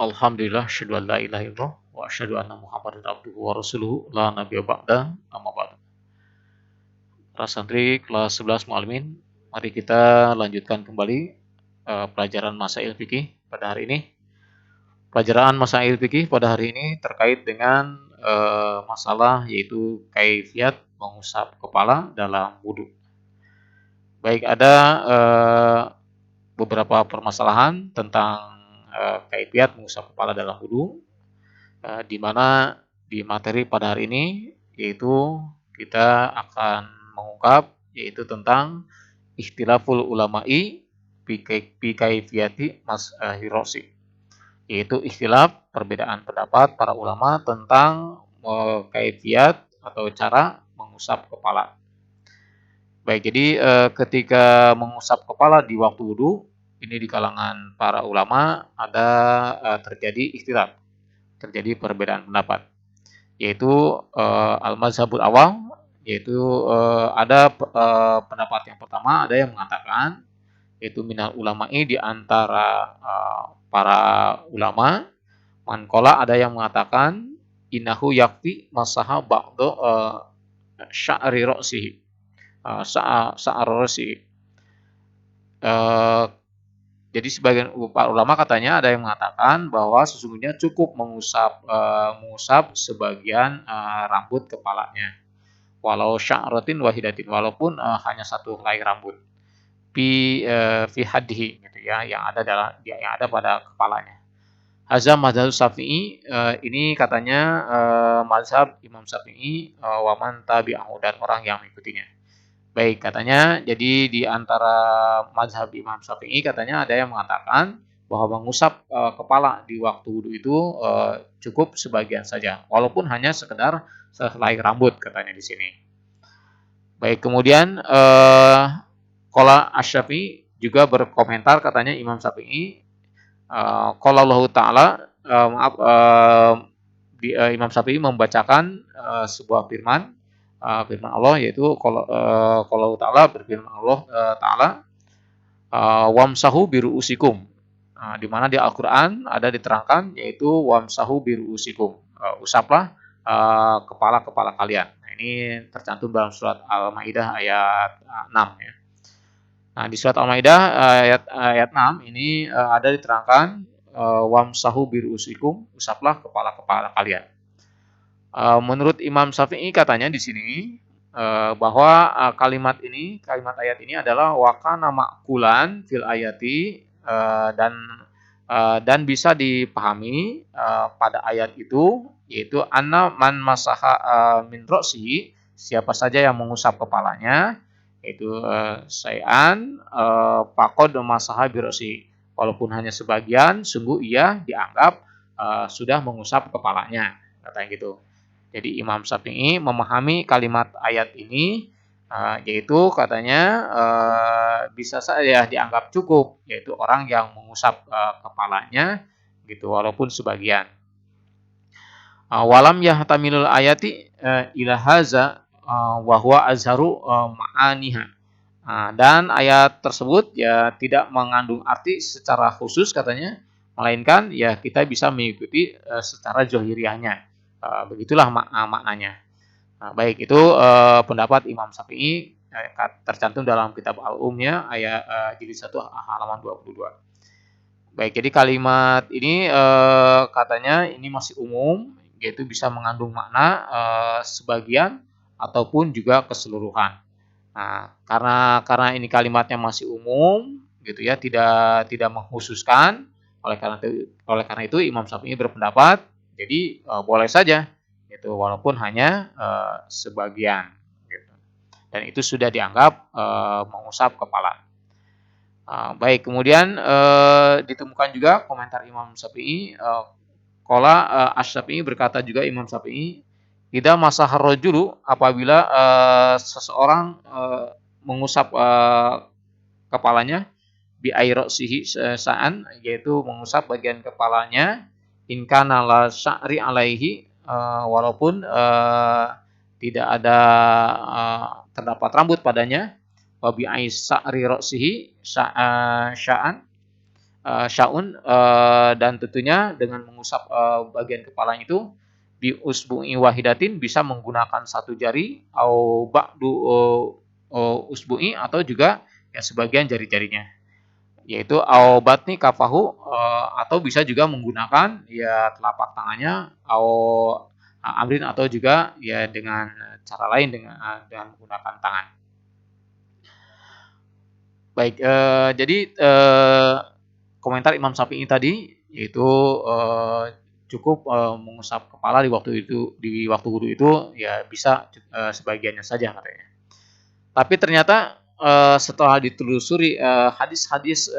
Alhamdulillah, asyhadu an la ilaha illallah wa asyhadu anna Muhammadan abduhu wa rasuluhu la nabiyya ba'da amma ba'du. Para santri kelas 11 Muallimin, mari kita lanjutkan kembali pelajaran Masail Fikih pada hari ini. Pelajaran Masail Fikih pada hari ini terkait dengan masalah yaitu kaifiat mengusap kepala dalam wudhu. Baik, ada beberapa permasalahan tentang kaifiat mengusap kepala dalam wudhu. Di mana di materi pada hari ini yaitu kita akan mengungkap yaitu tentang ikhtilaful ulama'i fi kaifiyati hirosi, yaitu ikhtilaf perbedaan pendapat para ulama tentang kaifiat atau cara mengusap kepala. Baik, jadi ketika mengusap kepala di waktu wudhu ini di kalangan para ulama ada terjadi ikhtilaf, terjadi perbedaan pendapat, yaitu al-mazhabul awam, yaitu ada pendapat yang pertama, ada yang mengatakan yaitu minal ulama'i, di antara para ulama, mankola, ada yang mengatakan innahu yakfi masaha ba'do sya'ri ro'sihi, sya'ar ro'sihi. Jadi sebagian ulama katanya ada yang mengatakan bahwa sesungguhnya cukup mengusap sebagian rambut kepalanya, walau sya'ratin wahidatin, walaupun hanya satu helai rambut, fi haddihi, gitu ya, yang ada pada kepalanya. Hazam mazhab Syafi'i, ini katanya mazhab Imam Syafi'i wa man tabi'ahu, dan orang yang mengikutinya. Baik, katanya jadi di antara mazhab Imam Syafi'i katanya ada yang mengatakan bahwa mengusap kepala di waktu wudhu itu cukup sebagian saja, walaupun hanya sekedar sehelai rambut, katanya di sini. Baik, kemudian qala Asy-Syafi'i juga berkomentar, katanya Imam Syafi'i qala Allah Ta'ala, Imam Syafi'i membacakan sebuah firman Allah, yaitu kalau Ta'ala berfirman Allah Ta'ala wamsahu biru'usikum, di mana di Al-Qur'an ada diterangkan yaitu wamsahu biru'usikum, usaplah kepala-kepala kalian. Nah, ini tercantum dalam surat Al-Maidah ayat 6 ya. Nah, di surat Al-Maidah ayat 6 ini ada diterangkan wamsahu biru'usikum, usaplah kepala-kepala kalian. Menurut Imam Syafi'i katanya di sini bahwa kalimat ayat ini adalah wakana ma'kulan fil ayati, dan bisa dipahami pada ayat itu, yaitu anna man masaha min ro'sihi, siapa saja yang mengusap kepalanya, yaitu sayan faqad masaha bi ro'sihi, walaupun hanya sebagian, sungguh ia dianggap sudah mengusap kepalanya, katanya gitu. Jadi Imam Syafi'i memahami kalimat ayat ini yaitu katanya bisa saja dianggap cukup, yaitu orang yang mengusap kepalanya gitu, walaupun sebagian. Walam yahtamilul ayati ila haza wa huwa azharu ma'aniha. Dan ayat tersebut ya tidak mengandung arti secara khusus, katanya, melainkan ya kita bisa mengikuti secara zohiriahnya. Begitulah maknanya. Nah, baik, itu pendapat Imam Syafi'i tercantum dalam kitab Al-Umnya ayat jilid 1 halaman 22. Baik, jadi kalimat ini katanya ini masih umum, yaitu bisa mengandung makna sebagian ataupun juga keseluruhan. Nah, karena ini kalimatnya masih umum gitu ya, tidak mengkhususkan, oleh karena itu Imam Syafi'i berpendapat jadi boleh saja itu, walaupun hanya sebagian gitu. Dan itu sudah dianggap mengusap kepala. Baik, kemudian ditemukan juga komentar Imam Syafi'i, qala Asy-Syafi'i, berkata juga Imam Syafi'i, idza masahar rajulu, apabila seseorang mengusap kepalanya, bi airosihi sa'an, yaitu mengusap bagian kepalanya, in kana la sya'ri alaihi, walaupun tidak ada terdapat rambut padanya, wa bi aisa'ri rosihi sya'an, syaun, dan tentunya dengan mengusap bagian kepalanya itu bi usbu'i wahidatin bisa menggunakan satu jari au ba'du usbu'i atau juga ya sebagian jari-jarinya, yaitu au batni kafahu, atau bisa juga menggunakan ya telapak tangannya au amrin atau juga ya dengan cara lain dengan menggunakan tangan. Baik, jadi komentar Imam Syafi'i tadi yaitu cukup mengusap kepala di waktu wudu itu ya bisa sebagiannya saja katanya. Tapi ternyata setelah ditelusuri hadis-hadis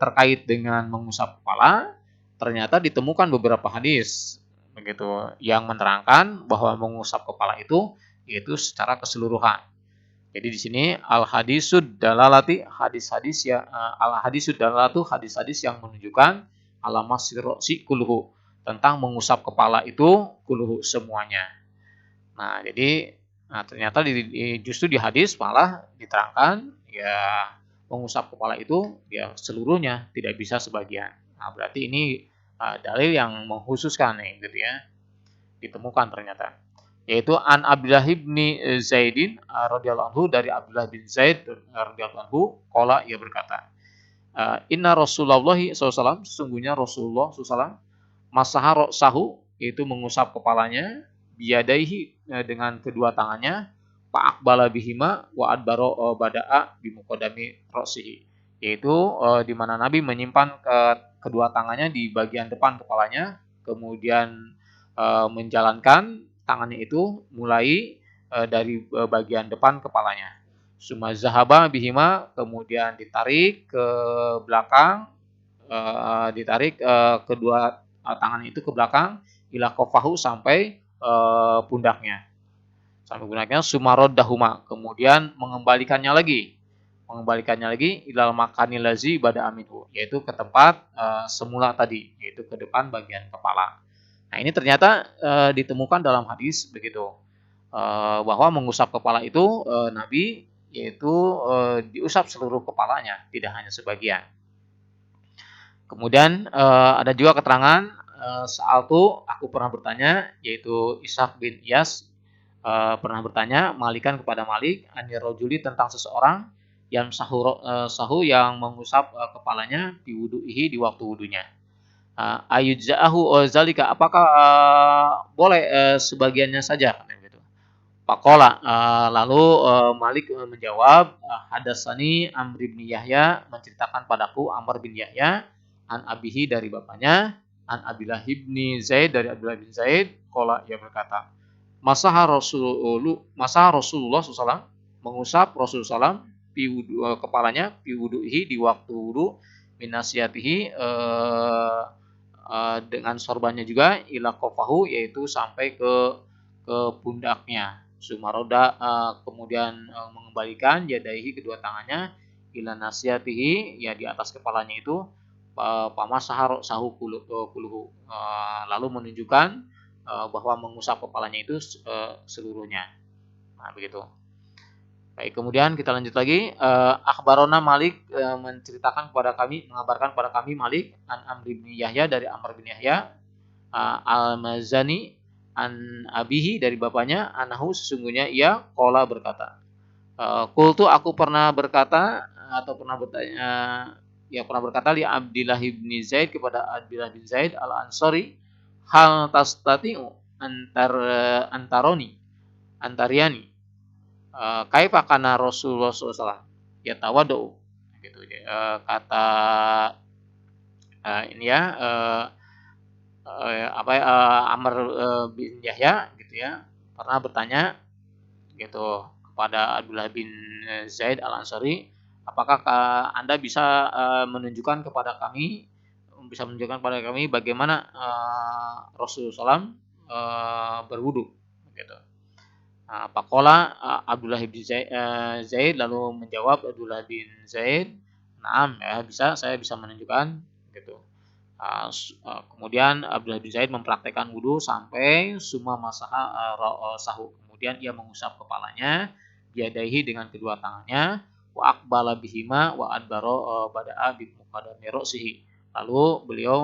terkait dengan mengusap kepala, ternyata ditemukan beberapa hadis begitu yang menerangkan bahwa mengusap kepala itu yaitu secara keseluruhan. Jadi di sini al hadisud dalalati hadis-hadis ya al hadisud dalalatu hadis-hadis yang menunjukkan alamasirrosi kulhu tentang mengusap kepala itu kulhu semuanya. Nah, jadi ternyata justru di hadis malah diterangkan ya mengusap kepala itu ya seluruhnya, tidak bisa sebagian. Nah, berarti ini dalil yang mengkhususkan nih gitu ya. Ditemukan ternyata. Yaitu an Abdullah bin Zaidin radhiyallahu anhu, dari Abdullah bin Zaid radhiyallahu anhu qala, ia berkata, inna Rasulullah SAW, sesungguhnya Rasulullah SAW masaha sahu, yaitu mengusap kepalanya, biyadaihi dengan kedua tangannya, fa'aqbala bihima wa adbaro bada'a bimuqaddami ra'sihi, yaitu di mana Nabi menyimpan kedua tangannya di bagian depan kepalanya, kemudian menjalankan tangannya itu mulai dari bagian depan kepalanya. Suma zahaba bihima, kemudian ditarik ke belakang, ditarik kedua tangan itu ke belakang, ila kofahu, sampai pundaknya. Sampai pundaknya, sumarod dahuma, kemudian mengembalikannya lagi ilal makanil lazi bada aminhu, yaitu ke tempat semula tadi, yaitu ke depan bagian kepala. Nah, ini ternyata ditemukan dalam hadis begitu, bahwa mengusap kepala itu Nabi yaitu diusap seluruh kepalanya, tidak hanya sebagian. Kemudian ada juga keterangan sa'altu, aku pernah bertanya, yaitu Ishaq bin Iyas pernah bertanya Malikan kepada Malik, anir rajuli, tentang seseorang yang sahu yang mengusap kepalanya di wudu'ihi, di waktu wudunya. Ayudza'ahu zalika, apakah boleh sebagiannya saja gitu. Faqala, lalu Malik menjawab, hadasani Amr bin Yahya, menceritakan padaku Amr bin Yahya, an abihi, dari bapaknya, an Abdullah bin Zaid, dari Abdullah bin Zaid, qala, ia berkata, masaha Rasulullah SAW, mengusap Rasulullah SAW kepalanya, fi wudu'ihi, di waktu wudu, min nasiyatihi, dengan sorbannya juga, ila kofahu, yaitu sampai ke pundaknya. Sumaroda, kemudian mengembalikan yadaihi, kedua tangannya, ila nasiyatihi, ya di atas kepalanya itu, pamasahar sahu kuluhu, lalu menunjukkan bahwa mengusap kepalanya itu seluruhnya. Nah, begitu. Baik, kemudian kita lanjut lagi. Akhbarona Malik, mengabarkan kepada kami Malik, an Amr bin Yahya, dari Amr bin Yahya, al-Mazani, an abihi, dari bapaknya, anahu, sesungguhnya ia, qala, berkata, qultu, aku pernah berkata, atau pernah bertanya, pernah berkata, li Abdillah bin Zaid, kepada Abdillah bin Zaid al-Ansari, hal tastati'u antariani kaifa kana Rasulullah SAW yatawadu, gitu. Kata ini ya, Amr bin Yahya gitu ya, pernah bertanya gitu kepada Abdullah bin Zaid al-Ansari, apakah Anda bisa menunjukkan kepada kami bagaimana Rasulullah SAW berwudu gitu. Pakola Abdullah bin Zaid, lalu menjawab Abdullah bin Zaid, naam, ya bisa, saya bisa menunjukkan gitu. Kemudian Abdullah bin Zaid mempraktekkan wudu sampai summa masaha sahu, kemudian ia mengusap kepalanya, biadaihi, dengan kedua tangannya, wa aqbala bihima wa adbaro bada'a bi muqaddami ra'sihi. Lalu beliau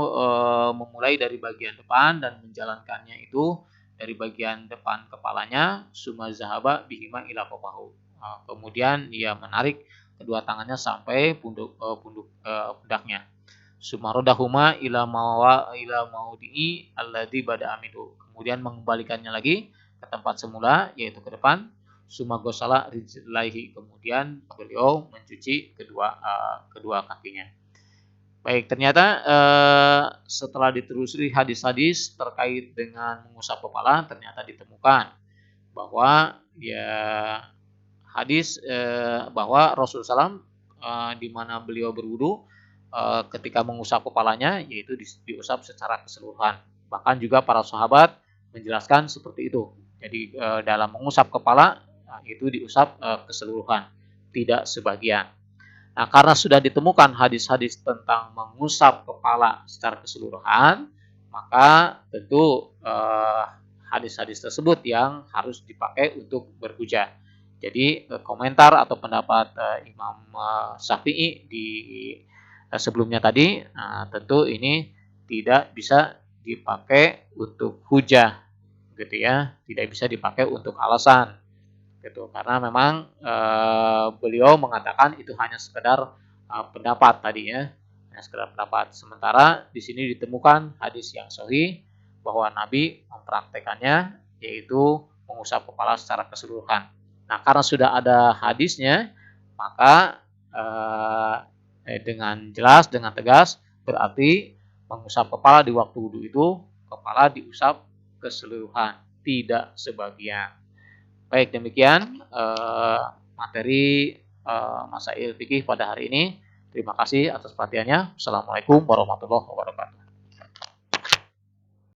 memulai dari bagian depan dan menjalankannya itu dari bagian depan kepalanya, summa zahaba bihima ila qafahu. Kemudian ia menarik kedua tangannya sampai pundaknya. Sumarodahuma ila maudi'i alladzi bada'a minhu. Kemudian mengembalikannya lagi ke tempat semula, yaitu ke depan. Summa ghasala rijlaihi. Kemudian beliau mencuci kedua kakinya. Baik, ternyata setelah ditelusuri hadis-hadis terkait dengan mengusap kepala, ternyata ditemukan bahwa hadis bahwa Rasulullah SAW di mana beliau berwudu ketika mengusap kepalanya, yaitu diusap secara keseluruhan. Bahkan juga para sahabat menjelaskan seperti itu. Jadi dalam mengusap kepala itu diusap keseluruhan, tidak sebagian. Nah, karena sudah ditemukan hadis-hadis tentang mengusap kepala secara keseluruhan, maka tentu hadis-hadis tersebut yang harus dipakai untuk berhujah. Jadi komentar atau pendapat Imam Syafi'i di sebelumnya tadi, tentu ini tidak bisa dipakai untuk hujah, gitu ya, tidak bisa dipakai untuk alasan, gitu. Karena memang beliau mengatakan itu hanya sekedar pendapat tadi ya, hanya sekedar pendapat. Sementara di sini ditemukan hadis yang sahih bahwa Nabi mempraktekannya, yaitu mengusap kepala secara keseluruhan. Nah, karena sudah ada hadisnya, maka dengan jelas, dengan tegas, berarti mengusap kepala di waktu wudu itu, kepala diusap keseluruhan, tidak sebagian. Baik, demikian materi Masail Fikih pada hari ini. Terima kasih atas perhatiannya. Assalamualaikum warahmatullahi wabarakatuh.